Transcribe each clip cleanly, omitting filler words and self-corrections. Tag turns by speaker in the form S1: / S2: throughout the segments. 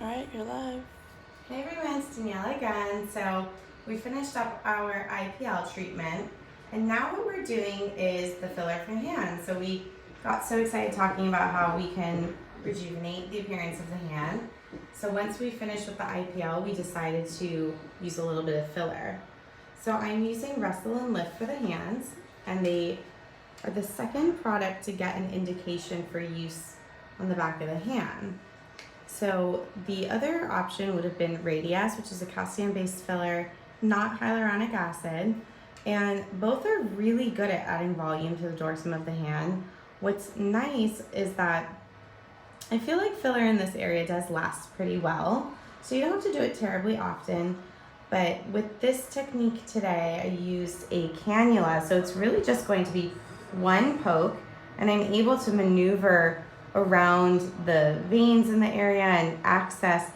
S1: Alright, you're live.
S2: Hey everyone, it's Danielle again. So we finished up our IPL treatment and now what we're doing is the filler for hands. So we got so excited talking about how we can rejuvenate the appearance of the hand. So once we finished with the IPL, we decided to use a little bit of filler. So I'm using Wrestle and Lift for the hands, and they are the second product to get an indication for use on the back of the hand. So the other option would have been Radius, which is a calcium-based filler, not hyaluronic acid, and both are really good at adding volume to the dorsum of the hand. What's nice is that I feel like filler in this area does last pretty well, so you don't have to do it terribly often. But with this technique today, I used a cannula, so it's really just going to be one poke, and I'm able to maneuver around the veins in the area and access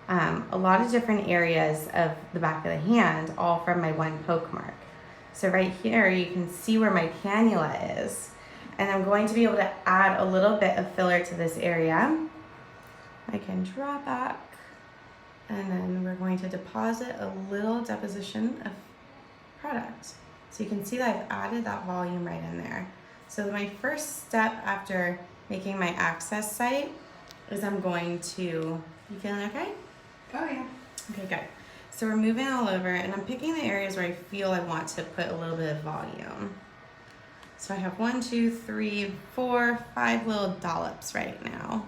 S2: a lot of different areas of the back of the hand, all from my one poke mark. So right here, you can see where my cannula is, and I'm going to be able to add a little bit of filler to this area. I can draw back, and then we're going to deposit a little deposition of product. So you can see that I've added that volume right in there. So my first step after making my access site is I'm going to, you feeling okay?
S3: Oh yeah.
S2: Okay, good. So we're moving all over, and I'm picking the areas where I feel I want to put a little bit of volume. So I have 1, 2, 3, 4, 5 little dollops right now.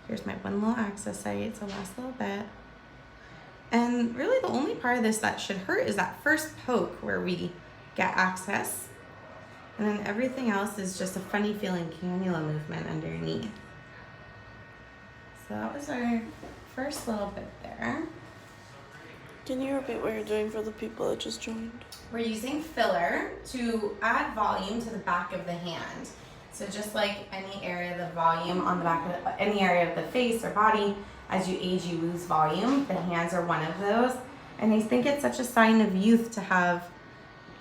S2: Here's my one little access site, so last little bit. And really the only part of this that should hurt is that first poke where we get access. And then everything else is just a funny feeling cannula movement underneath. So that was our first little bit there.
S1: Can you repeat what you're doing for the people that just joined?
S2: We're using filler to add volume to the back of the hand. So just like any area of the volume on the back of any area of the face or body, as you age, you lose volume. The hands are one of those. And I think it's such a sign of youth to have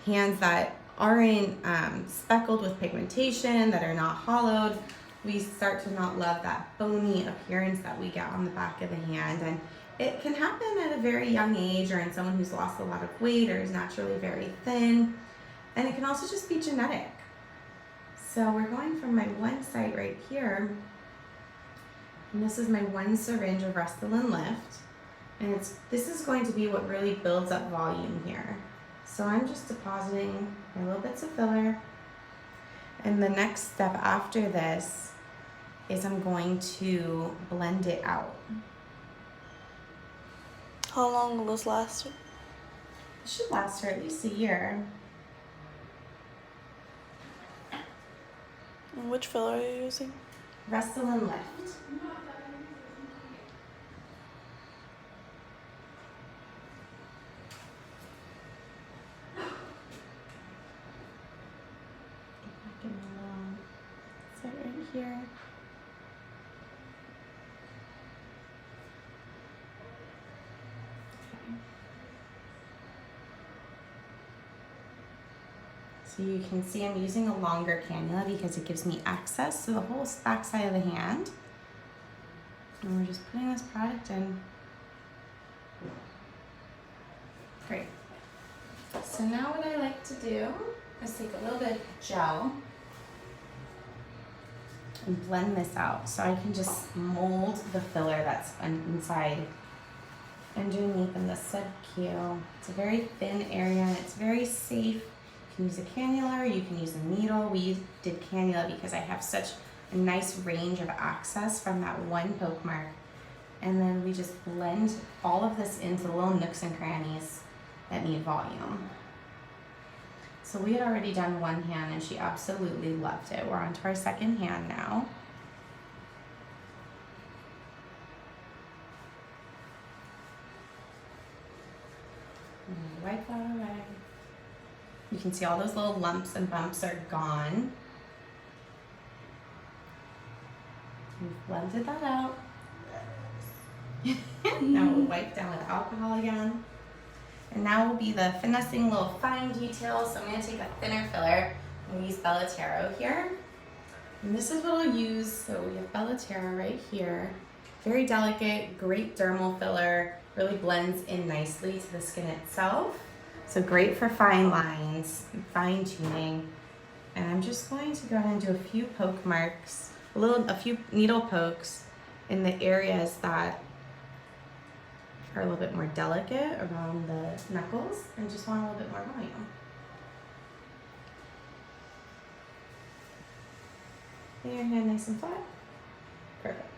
S2: hands that aren't speckled with pigmentation, that are not hollowed. We start to not love that bony appearance that we get on the back of the hand. And it can happen at a very young age, or in someone who's lost a lot of weight or is naturally very thin. And it can also just be genetic. So we're going from my one site right here, and this is my one syringe of Wrestle and Lift. And this is going to be what really builds up volume here. So I'm just depositing my little bits of filler. And the next step after this is I'm going to blend it out.
S1: How long will this last?
S2: It should last for at least a year.
S1: And which filler are you using?
S2: Wrestle and Lift. So right here. Okay. So you can see I'm using a longer cannula because it gives me access to the whole back side of the hand. And we're just putting this product in. Great. So now what I like to do is take a little bit of gel and blend this out so I can just mold the filler that's inside underneath in the subcu. It's a very thin area and it's very safe. You can use a cannula, or you can use a needle. We did cannula because I have such a nice range of access from that one poke mark. And then we just blend all of this into the little nooks and crannies that need volume. So we had already done one hand and she absolutely loved it. We're on to our second hand now. And wipe that away. You can see all those little lumps and bumps are gone. We've blended that out. Now we'll wipe down with alcohol again. And now will be the finessing little fine details. So I'm going to take a thinner filler. I'm going to use Bellatero here. And this is what I'll use. So we have Bellatero right here. Very delicate, great dermal filler, really blends in nicely to the skin itself. So great for fine lines, fine tuning. And I'm just going to go ahead and do a few poke marks, a few needle pokes in the areas that are a little bit more delicate around the knuckles and just want a little bit more volume. Lay your hand nice and flat. Perfect.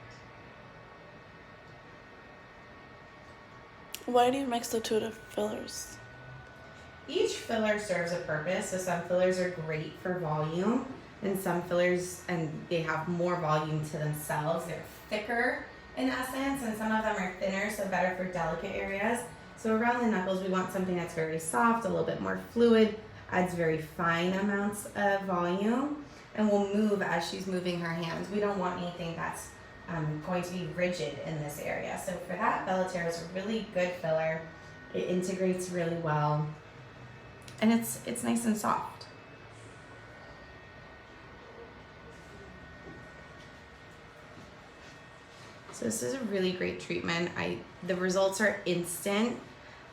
S1: Why do you mix the two fillers?
S2: Each filler serves a purpose. So some fillers are great for volume, and some fillers, and they have more volume to themselves. They're thicker in essence, and some of them are thinner, so better for delicate areas. So around the knuckles, we want something that's very soft, a little bit more fluid, adds very fine amounts of volume, and will move as she's moving her hands. We don't want anything that's going to be rigid in this area. So for that, Bellaterra is a really good filler. It integrates really well, and it's nice and soft. So this is a really great treatment. The results are instant.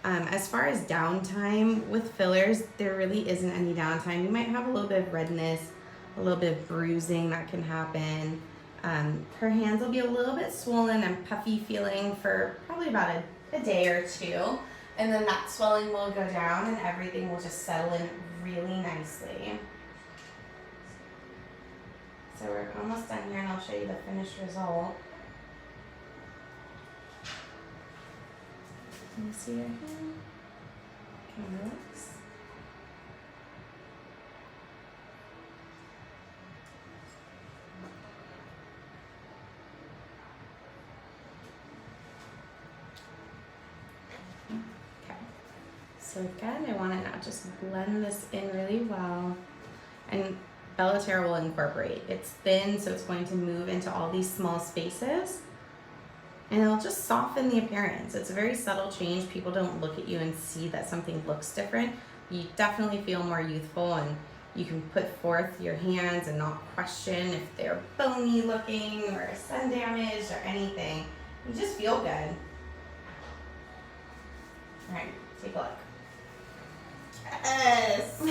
S2: As far as downtime with fillers, there really isn't any downtime. You might have a little bit of redness, a little bit of bruising that can happen. Her hands will be a little bit swollen and puffy feeling for probably about a day or two. And then that swelling will go down and everything will just settle in really nicely. So we're almost done here and I'll show you the finished result. Can you see your hand? Can you relax? Okay. So again, I want to now just blend this in really well. And Bellaterra will incorporate. It's thin, so it's going to move into all these small spaces. And it'll just soften the appearance. It's a very subtle change. People don't look at you and see that something looks different. You definitely feel more youthful, and you can put forth your hands and not question if they're bony looking or sun damaged or anything. You just feel good. All right, take a look. Yes!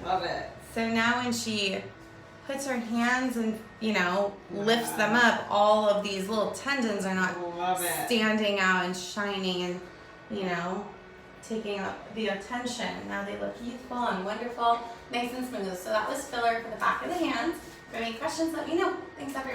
S3: Love it.
S2: So now when she puts her hands and, lifts them up, all of these little tendons are not standing out and shining and, taking up the attention. Now they look youthful and wonderful, nice and smooth. So that was filler for the back of the hands. If you have any questions, let me know. Thanks, everyone.